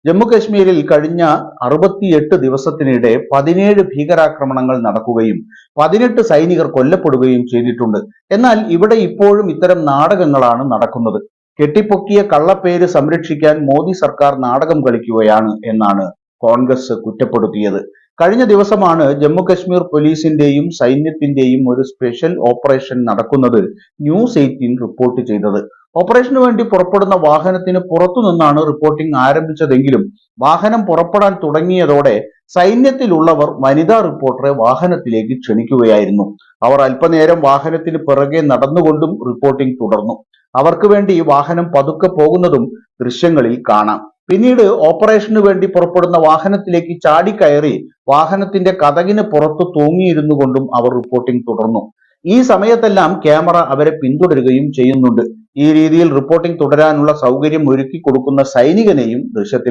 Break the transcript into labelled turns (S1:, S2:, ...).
S1: ജമ്മു കശ്മീരിൽ കഴിഞ്ഞ 68 ദിവസത്തിനിടെ 17 ഭീകരാക്രമണങ്ങൾ നടക്കുകയും 18 സൈനികർ കൊല്ലപ്പെടുകയും ചെയ്തിട്ടുണ്ട്. എന്നാൽ ഇവിടെ ഇപ്പോഴും ഇത്തരം നാടകങ്ങളാണ് നടക്കുന്നത്. കെട്ടിപ്പൊക്കിയ കള്ളപ്പേര് സംരക്ഷിക്കാൻ മോദി സർക്കാർ നാടകം കളിക്കുകയാണ് എന്നാണ് കോൺഗ്രസ് കുറ്റപ്പെടുത്തിയത്. കഴിഞ്ഞ ദിവസമാണ് ജമ്മു കശ്മീർ പോലീസിന്റെയും സൈന്യത്തിന്റെയും ഒരു സ്പെഷ്യൽ ഓപ്പറേഷൻ നടക്കുന്നത് ന്യൂസ് 18 റിപ്പോർട്ട് ചെയ്തത്. ഓപ്പറേഷന് വേണ്ടി പുറപ്പെടുന്ന വാഹനത്തിന് പുറത്തുനിന്നാണ് റിപ്പോർട്ടിംഗ് ആരംഭിച്ചതെങ്കിലും വാഹനം പുറപ്പെടാൻ തുടങ്ങിയതോടെ സൈന്യത്തിലുള്ളവർ വനിതാ റിപ്പോർട്ടറെ വാഹനത്തിലേക്ക് ക്ഷണിക്കുകയായിരുന്നു. അവർ അല്പനേരം വാഹനത്തിന് പിറകെ നടന്നുകൊണ്ടും റിപ്പോർട്ടിംഗ് തുടർന്നു. അവർക്ക് വേണ്ടി വാഹനം പതുക്കെ പോകുന്നതും ദൃശ്യങ്ങളിൽ കാണാം. പിന്നീട് ഓപ്പറേഷന് വേണ്ടി പുറപ്പെടുന്ന വാഹനത്തിലേക്ക് ചാടിക്കയറി വാഹനത്തിന്റെ കതകിന് പുറത്തു തൂങ്ങിയിരുന്നു കൊണ്ടും അവർ റിപ്പോർട്ടിംഗ് തുടർന്നു. ഈ സമയത്തെല്ലാം ക്യാമറ അവരെ പിന്തുടരുകയും ചെയ്യുന്നുണ്ട്. ഈ രീതിയിൽ റിപ്പോർട്ടിംഗ് തുടരാനുള്ള സൗകര്യം ഒരുക്കി കൊടുക്കുന്ന സൈനികനെയും ദൃശ്യത്തിൽ